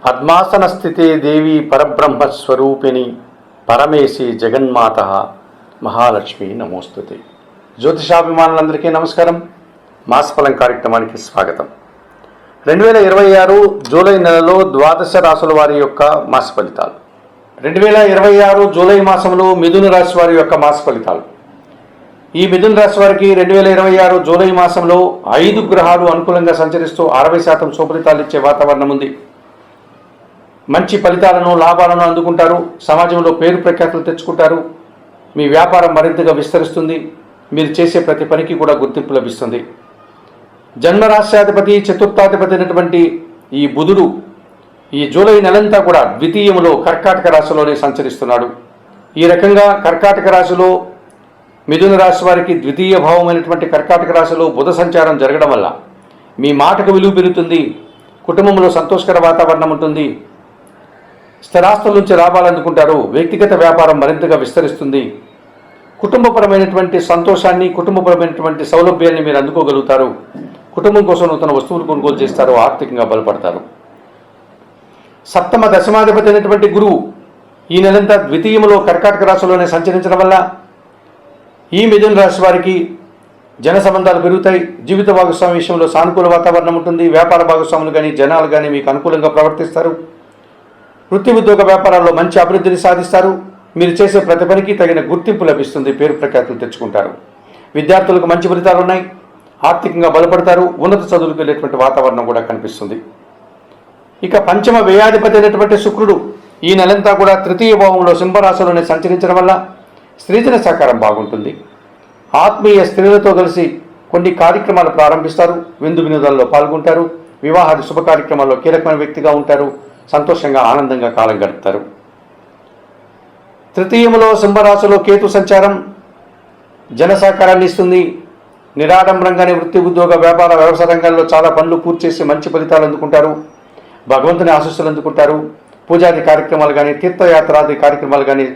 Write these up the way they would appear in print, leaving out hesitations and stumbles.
పద్మాసన స్థితే దేవి పరబ్రహ్మస్వరూపిణి పరమేశి జగన్మాత మహాలక్ష్మి నమోస్తుతే. జ్యోతిషాభిమానులందరికీ నమస్కారం. మాసఫలం కార్యక్రమానికి స్వాగతం. 2026 జూలై నెలలో ద్వాదశ రాశుల వారి యొక్క మాస ఫలితాలు. 2026 జూలై మాసంలో మిథున రాశి వారి యొక్క మాస ఫలితాలు. ఈ మిథున రాశి వారికి 2026 జూలై మాసంలో 5 గ్రహాలు అనుకూలంగా సంచరిస్తూ 60% శుభఫలితాలు ఇచ్చే వాతావరణం ఉంది. మంచి ఫలితాలను, లాభాలను అందుకుంటారు. సమాజంలో పేరు ప్రఖ్యాతులు తెచ్చుకుంటారు. మీ వ్యాపారం మరింతగా విస్తరిస్తుంది. మీరు చేసే ప్రతి పనికి కూడా గుర్తింపు లభిస్తుంది. జన్మరాశ్యాధిపతి, చతుర్థాధిపతి అయినటువంటి ఈ బుధుడు ఈ జూలై నెలంతా కూడా ద్వితీయములో కర్కాటక రాశిలోనే సంచరిస్తున్నాడు. ఈ రకంగా కర్కాటక రాశిలో మిథున రాశి వారికి ద్వితీయ భావమైనటువంటి కర్కాటక రాశిలో బుధ సంచారం జరగడం వల్ల మీ మాటకు విలువ పెరుగుతుంది. కుటుంబంలో సంతోషకర వాతావరణం ఉంటుంది. స్థిరాస్తుల నుంచి లాభాలు అందుకుంటారు. వ్యక్తిగత వ్యాపారం మరింతగా విస్తరిస్తుంది. కుటుంబపరమైనటువంటి సంతోషాన్ని, కుటుంబపరమైనటువంటి సౌలభ్యాన్ని మీరు అందుకోగలుగుతారు. కుటుంబం కోసం నూతన వస్తువులు కొనుగోలు చేస్తారు. ఆర్థికంగా బలపడతారు. సప్తమ దశమాధిపతి అయినటువంటి గురువు ఈ నెలంతా ద్వితీయంలో కర్కాటక రాశిలోనే సంచరించడం వల్ల ఈ మిథున రాశి వారికి జన సంబంధాలు పెరుగుతాయి. జీవిత భాగస్వామి విషయంలో సానుకూల వాతావరణం ఉంటుంది. వ్యాపార భాగస్వాములు కానీ, జనాలు కానీ మీకు అనుకూలంగా ప్రవర్తిస్తారు. వృత్తి, ఉద్యోగ వ్యాపారాల్లో మంచి అభివృద్ధిని సాధిస్తారు. మీరు చేసే ప్రతి పనికి తగిన గుర్తింపు లభిస్తుంది. పేరు ప్రఖ్యాతులు తెచ్చుకుంటారు. విద్యార్థులకు మంచి ఫలితాలు ఉన్నాయి. ఆర్థికంగా బలపడతారు. ఉన్నత చదువులకు వెళ్ళేటువంటి వాతావరణం కూడా కనిపిస్తుంది. ఇక పంచమ వ్యయాధిపతి అయినటువంటి శుక్రుడు ఈ నెలంతా కూడా తృతీయ భావంలో సింహరాశిలోనే సంచరించడం వల్ల స్త్రీజన సహకారం బాగుంటుంది. ఆత్మీయ స్త్రీలతో కలిసి కొన్ని కార్యక్రమాలు ప్రారంభిస్తారు. విందు వినోదాల్లో పాల్గొంటారు. వివాహాది శుభ కార్యక్రమాల్లో కీలకమైన వ్యక్తిగా ఉంటారు. సంతోషంగా, ఆనందంగా కాలం గడుపుతారు. తృతీయంలో సింహరాశిలో కేతు సంచారం జన సహకారాన్ని ఇస్తుంది. నిరాడంబరంగానే వృత్తి, ఉద్యోగ, వ్యాపార, వ్యవసాయ రంగాల్లో చాలా పనులు పూర్తి చేసి మంచి ఫలితాలు అందుకుంటారు. భగవంతుని ఆశీస్సులు అందుకుంటారు. పూజాది కార్యక్రమాలు కానీ, తీర్థయాత్రాది కార్యక్రమాలు కానీ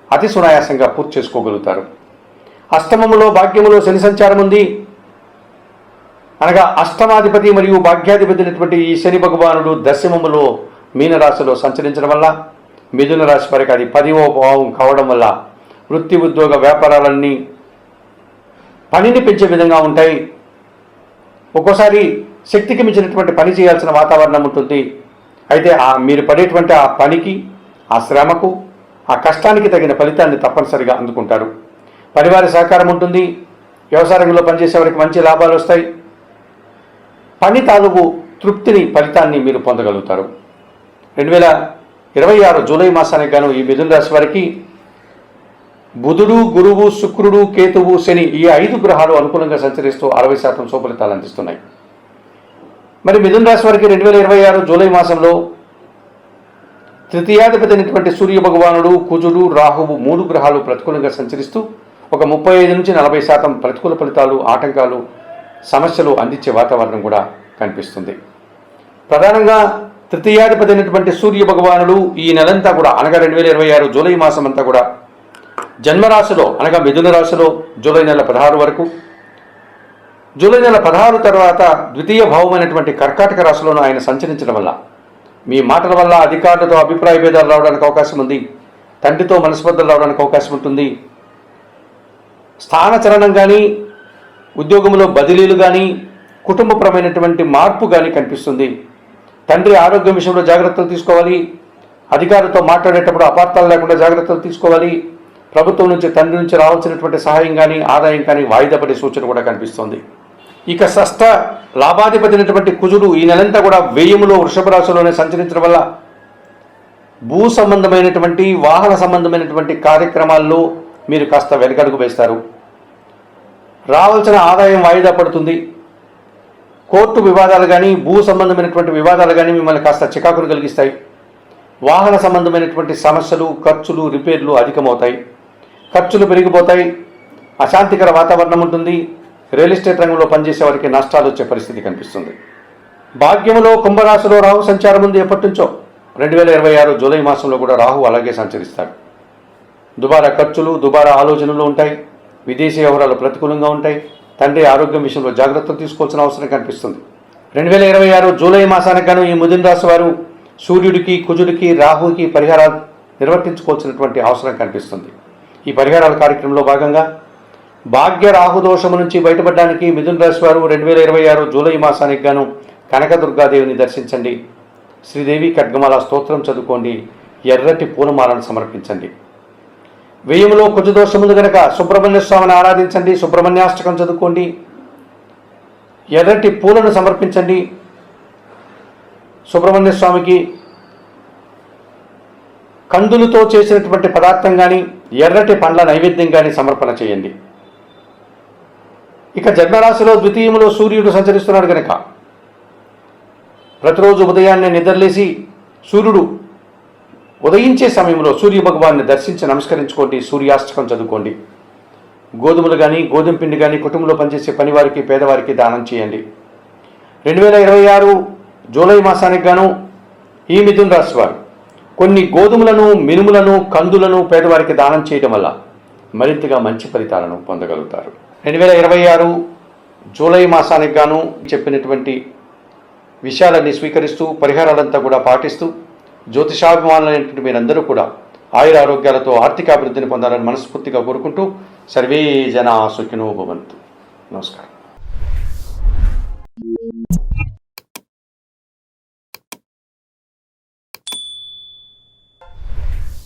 అతి సునాయాసంగా పూర్తి చేసుకోగలుగుతారు. అష్టమములో భాగ్యములో శని సంచారం ఉంది. అనగా అష్టమాధిపతి మరియు భాగ్యాధిపతి అయినటువంటి ఈ శని భగవానుడు దశమములో మీనరాశిలో సంచరించడం వల్ల మిథున రాశి వారికి అది 10వ భావం కావడం వల్ల వృత్తి, ఉద్యోగ, వ్యాపారాలన్నీ పనిని పెంచే విధంగా ఉంటాయి. ఒక్కోసారి శక్తికి మించినటువంటి పని చేయాల్సిన వాతావరణం ఉంటుంది. అయితే మీరు పడేటువంటి ఆ పనికి, ఆ శ్రమకు, ఆ కష్టానికి తగిన ఫలితాన్ని తప్పనిసరిగా అందుకుంటారు. పరివార సహకారం ఉంటుంది. వ్యవసాయ రంగంలో పనిచేసే వారికి మంచి లాభాలు వస్తాయి. పని తాలూకు తృప్తిని, ఫలితాన్ని మీరు పొందగలుగుతారు. 2026 జూలై మాసానికి గాను ఈ మిథున రాశి వారికి బుధుడు, గురువు, శుక్రుడు, కేతువు, శని ఈ 5 గ్రహాలు అనుకూలంగా సంచరిస్తూ 60% శుభఫలితాలు అందిస్తున్నాయి. మరి మిథున రాశి వారికి 2026 జూలై మాసంలో తృతీయాధిపతి అయినటువంటి సూర్య భగవానుడు, కుజుడు, రాహువు 3 గ్రహాలు ప్రతికూలంగా సంచరిస్తూ ఒక 35 నుంచి 40% ప్రతికూల ఫలితాలు, ఆటంకాలు, సమస్యలు అందించే వాతావరణం కూడా కనిపిస్తుంది. ప్రధానంగా తృతీయాధిపతి అయినటువంటి సూర్య భగవానుడు ఈ నెలంతా కూడా అనగా 2026 జూలై మాసం అంతా కూడా జన్మరాశిలో అనగా మిథున రాశిలో జూలై నెల 16 వరకు, జూలై నెల 16 తర్వాత ద్వితీయ భావమైనటువంటి కర్కాటక రాశిలోనూ ఆయన సంచరించడం వల్ల మీ మాటల వల్ల అధికారులతో అభిప్రాయ భేదాలు రావడానికి అవకాశం ఉంది. తండ్రితో మనస్పర్ధలు రావడానికి అవకాశం ఉంటుంది. స్థానచలనం కానీ, ఉద్యోగంలో బదిలీలు కానీ, కుటుంబపరమైనటువంటి మార్పు కానీ కనిపిస్తుంది. తండ్రి ఆరోగ్యం విషయంలో జాగ్రత్తలు తీసుకోవాలి. అధికారులతో మాట్లాడేటప్పుడు అపార్థాలు లేకుండా జాగ్రత్తలు తీసుకోవాలి. ప్రభుత్వం నుంచి, తండ్రి నుంచి రావాల్సినటువంటి సహాయం కానీ, ఆదాయం కానీ వాయిదా పడే సూచన కూడా కనిపిస్తుంది. ఇక షష్ఠ లాభాధిపతి అయినటువంటి కుజుడు ఈ నెలంతా కూడా వ్యయములో వృషభ రాశిలోనే సంచరించడం వల్ల భూ సంబంధమైనటువంటి, వాహన సంబంధమైనటువంటి కార్యక్రమాల్లో మీరు కాస్త వెనకడుగు వేస్తారు. రావాల్సిన ఆదాయం వాయిదా పడుతుంది. కోర్టు వివాదాలు కానీ, భూ సంబంధమైనటువంటి వివాదాలు కానీ మిమ్మల్ని కాస్త చికాకులు కలిగిస్తాయి. వాహన సంబంధమైనటువంటి సమస్యలు, ఖర్చులు, రిపేర్లు అధికమవుతాయి. ఖర్చులు పెరిగిపోతాయి. అశాంతికర వాతావరణం ఉంటుంది. రియల్ ఎస్టేట్ రంగంలో పనిచేసే వారికి నష్టాలు వచ్చే పరిస్థితి కనిపిస్తుంది. భాగ్యములో కుంభరాశిలో రాహు సంచారం ఉంది. ఎప్పటి నుంచో 2026 జూలై మాసంలో కూడా రాహు అలాగే సంచరిస్తాడు. దుబారా ఖర్చులు, దుబారా ఆలోచనలు ఉంటాయి. విదేశీ వ్యవహారాలు ప్రతికూలంగా ఉంటాయి. తండ్రి ఆరోగ్యం విషయంలో జాగ్రత్తలు తీసుకోవాల్సిన అవసరం కనిపిస్తుంది. 2026 జూలై మాసానికి గాను ఈ మిథున రాశి వారు సూర్యుడికి, కుజుడికి, రాహుకి పరిహారాలు నిర్వర్తించుకోవాల్సినటువంటి అవసరం కనిపిస్తుంది. ఈ పరిహారాల కార్యక్రమంలో భాగంగా భాగ్య రాహుదోషము నుంచి బయటపడడానికి మిథున రాశి వారు 2026 జూలై మాసానికి గాను కనకదుర్గాదేవిని దర్శించండి. శ్రీదేవి ఖడ్గమాల స్తోత్రం చదువుకోండి. ఎర్రటి పూలమాలను సమర్పించండి. వ్యయములో కుజదోషముంది గనక సుబ్రహ్మణ్య స్వామిని ఆరాధించండి. సుబ్రహ్మణ్యాష్టకం చదువుకోండి. ఎర్రటి పూలను సమర్పించండి. సుబ్రహ్మణ్య స్వామికి కందులతో చేసినటువంటి పదార్థం కానీ, ఎర్రటి పండ్ల నైవేద్యం కానీ సమర్పణ చేయండి. ఇక జన్మరాశిలో ద్వితీయంలో సూర్యుడు సంచరిస్తున్నాడు కనుక ప్రతిరోజు ఉదయాన్నే నిద్రలేసి సూర్యుడు ఉదయించే సమయంలో సూర్య భగవాన్ని దర్శించి నమస్కరించుకోండి. సూర్యాష్టకం చదువుకోండి. గోధుమలు కానీ, గోధుమ పిండి కానీ కుటుంబంలో పనిచేసే పనివారికి, పేదవారికి దానం చేయండి. 2026 జూలై మాసానికి గాను ఈ మిథున రాశి వారు కొన్ని గోధుమలను, మినుములను, కందులను పేదవారికి దానం చేయడం వల్ల మరింతగా మంచి ఫలితాలను పొందగలుగుతారు. 2026 జూలై మాసానికి గాను చెప్పినటువంటి విషయాలన్నీ స్వీకరిస్తూ పరిహారాలంతా కూడా పాటిస్తూ జ్యోతిషాభిమానులైనటువంటి మీరందరూ కూడా ఆయురారోగ్యాలతో ఆర్థిక అభివృద్ధిని పొందాలని మనస్ఫూర్తిగా కోరుకుంటూ సర్వే జనా సుఖినో భవంతు. నమస్కారం.